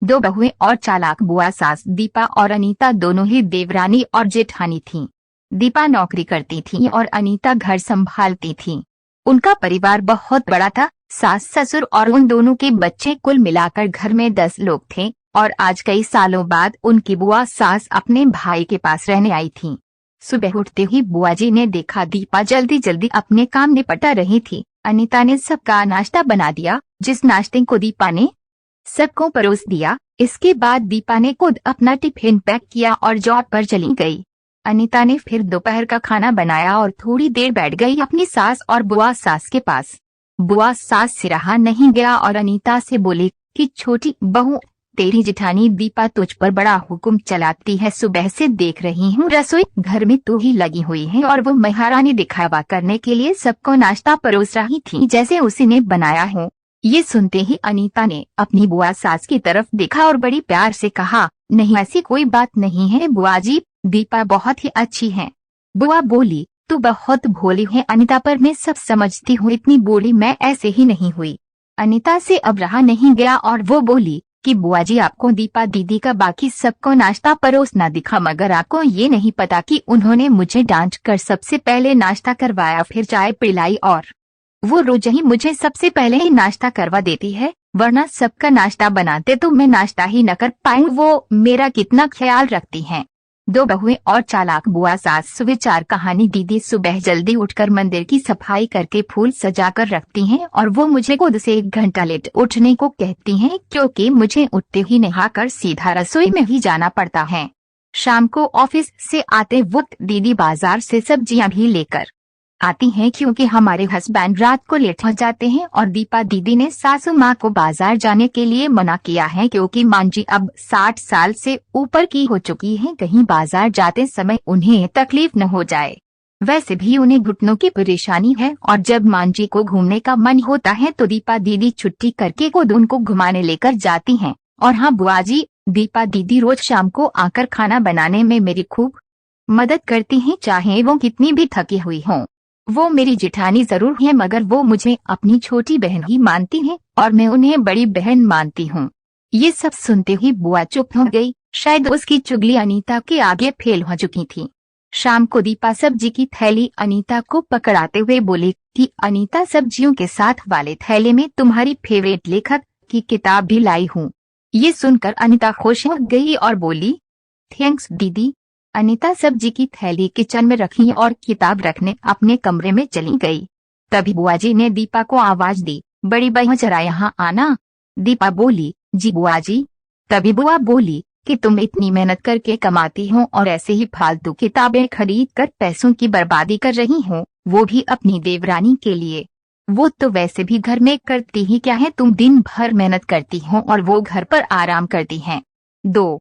दो बहुएं और चालाक बुआ सास दीपा और अनीता दोनों ही देवरानी और जेठानी थीं। दीपा नौकरी करती थी और अनीता घर संभालती थी। उनका परिवार बहुत बड़ा था, सास ससुर और उन दोनों के बच्चे, कुल मिलाकर घर में 10 लोग थे। और आज कई सालों बाद उनकी बुआ सास अपने भाई के पास रहने आई थी। सुबह उठते ही बुआ जी ने देखा दीपा जल्दी जल्दी अपने काम निपटा रही थी। अनीता ने सबका नाश्ता बना दिया, जिस नाश्ते को दीपा ने सबको परोस दिया। इसके बाद दीपा ने खुद अपना टिफिन पैक किया और जॉब पर चली गई। अनीता ने फिर दोपहर का खाना बनाया और थोड़ी देर बैठ गई अपनी सास और बुआ सास के पास। बुआ सास से रहा नहीं गया और अनीता से बोली कि छोटी बहू, तेरी जेठानी दीपा तुझ पर बड़ा हुक्म चलाती है। सुबह से देख रही हूँ रसोई घर में तू ही लगी हुई है और वो महारानी दिखावा करने के लिए सबको नाश्ता परोस रही थी जैसे उसी ने बनाया हो। ये सुनते ही अनीता ने अपनी बुआ सास की तरफ देखा और बड़ी प्यार से कहा, नहीं ऐसी कोई बात नहीं है बुआ जी, दीपा बहुत ही अच्छी है। बुआ बोली, तू बहुत भोली है अनीता, पर मैं सब समझती हूँ, इतनी बोली मैं ऐसे ही नहीं हुई। अनीता से अब रहा नहीं गया और वो बोली कि बुआ जी, आपको दीपा दीदी का बाकी सबको नाश्ता परोसना दिखा, मगर आपको ये नहीं पता कि उन्होंने मुझे डांट कर सबसे पहले नाश्ता करवाया, फिर चाय पिलाई, और वो रोज ही मुझे सबसे पहले ही नाश्ता करवा देती है, वरना सबका नाश्ता बनाते तो मैं नाश्ता ही न कर पाऊँ। वो मेरा कितना ख्याल रखती हैं। दो बहुएं और चालाक बुआ सास। सुविचार कहानी। दीदी सुबह जल्दी उठकर मंदिर की सफाई करके फूल सजा कर रखती हैं और वो मुझे खुद से 1 घंटा लेट उठने को कहती हैं, क्योंकि मुझे उठते ही नहाकर सीधा रसोई में ही जाना पड़ता है। शाम को ऑफिस से आते वक्त दीदी बाजार से सब्जियां भी लेकर आती हैं, क्योंकि हमारे हस्बैंड रात को लेट हो जाते हैं। और दीपा दीदी ने सासू माँ को बाजार जाने के लिए मना किया है, क्योंकि मां जी अब 60 साल से ऊपर की हो चुकी हैं, कहीं बाजार जाते समय उन्हें तकलीफ न हो जाए। वैसे भी उन्हें घुटनों की परेशानी है और जब मां जी को घूमने का मन होता है तो दीपा दीदी छुट्टी करके खुद उनको घुमाने लेकर जाती हैं। और हाँ बुआ जी, दीपा दीदी रोज शाम को आकर खाना बनाने में मेरी खूब मदद करती हैं, चाहे वो कितनी भी थकी हुई हों। वो मेरी जेठानी जरूर है, मगर वो मुझे अपनी छोटी बहन ही मानती हैं और मैं उन्हें बड़ी बहन मानती हूँ। ये सब सुनते ही बुआ चुप हो गई। शायद उसकी चुगली अनीता के आगे फेल हो चुकी थी। शाम को दीपा सब्जी की थैली अनीता को पकड़ाते हुए बोली कि अनीता, सब्जियों के साथ वाले थैले में तुम्हारी फेवरेट लेखक की किताब भी लाई हूँ। ये सुनकर अनीता खुश हो गई और बोली, थैंक्स दीदी। अनीता सब्जी की थैली किचन में रखी और किताब रखने अपने कमरे में चली गई। तभी बुआ जी ने दीपा को आवाज दी, बड़ी बहू जरा यहाँ आना। दीपा बोली, जी बुआ जी। तभी बुआ बोली कि तुम इतनी मेहनत करके कमाती हो और ऐसे ही फालतू किताबें खरीद कर पैसों की बर्बादी कर रही हो, वो भी अपनी देवरानी के लिए। वो तो वैसे भी घर में करती ही क्या है, तुम दिन भर मेहनत करती हो और वो घर पर आराम करती हैं। दो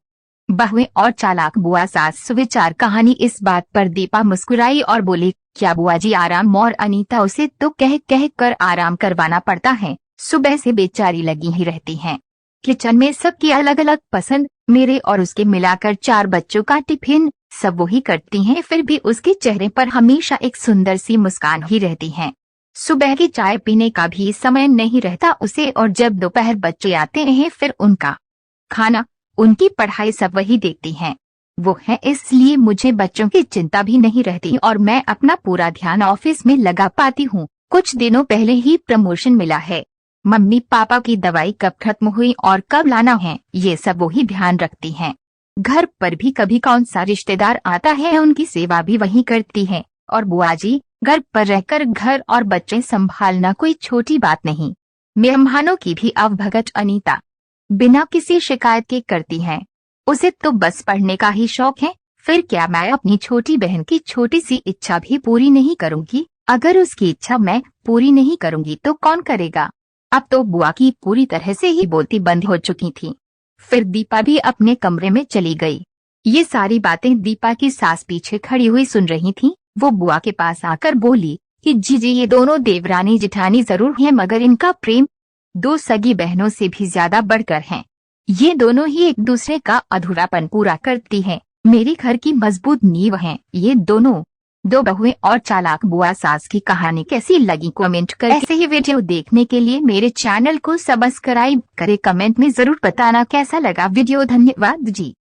बहुएं और चालाक बुआ सास। सुविचार कहानी। इस बात पर दीपा मुस्कुराई और बोली, क्या बुआ जी आराम, और अनीता उसे तो कह कह कर आराम करवाना पड़ता है, सुबह से बेचारी लगी ही रहती हैं। किचन में सबकी अलग अलग पसंद, मेरे और उसके मिलाकर 4 बच्चों का टिफिन सब वही करती हैं, फिर भी उसके चेहरे पर हमेशा एक सुंदर सी मुस्कान ही रहती है। सुबह की चाय पीने का भी समय नहीं रहता उसे, और जब दोपहर बच्चे आते हैं फिर उनका खाना, उनकी पढ़ाई सब वही देखती हैं। वो है, इसलिए मुझे बच्चों की चिंता भी नहीं रहती और मैं अपना पूरा ध्यान ऑफिस में लगा पाती हूँ। कुछ दिनों पहले ही प्रमोशन मिला है। मम्मी पापा की दवाई कब खत्म हुई और कब लाना है, ये सब वही ध्यान रखती हैं। घर पर भी कभी कौन सा रिश्तेदार आता है, उनकी सेवा भी वही करती है। और बुआ जी, घर पर रहकर घर और बच्चे संभालना कोई छोटी बात नहीं। मेहमानों की भी अवभगत अनीता बिना किसी शिकायत के करती है। उसे तो बस पढ़ने का ही शौक है। फिर क्या मैं अपनी छोटी बहन की छोटी सी इच्छा भी पूरी नहीं करूंगी? अगर उसकी इच्छा मैं पूरी नहीं करूंगी तो कौन करेगा? अब तो बुआ की पूरी तरह से ही बोलती बंद हो चुकी थी। फिर दीपा भी अपने कमरे में चली गई। ये सारी बातें दीपा की सास पीछे खड़ी हुई सुन रही थी। वो बुआ के पास आकर बोली कि जी, ये दोनों देवरानी जेठानी जरूर हैं, मगर इनका प्रेम 2 सगी बहनों से भी ज्यादा बढ़कर है। ये दोनों ही एक दूसरे का अधूरापन पूरा करती हैं। मेरी घर की मजबूत नींव हैं ये दोनों। दो बहुएं और चालाक बुआ सास की कहानी कैसी लगी कमेंट कर। ऐसे ही वीडियो देखने के लिए मेरे चैनल को सब्सक्राइब करें। कमेंट में जरूर बताना कैसा लगा वीडियो। धन्यवाद जी।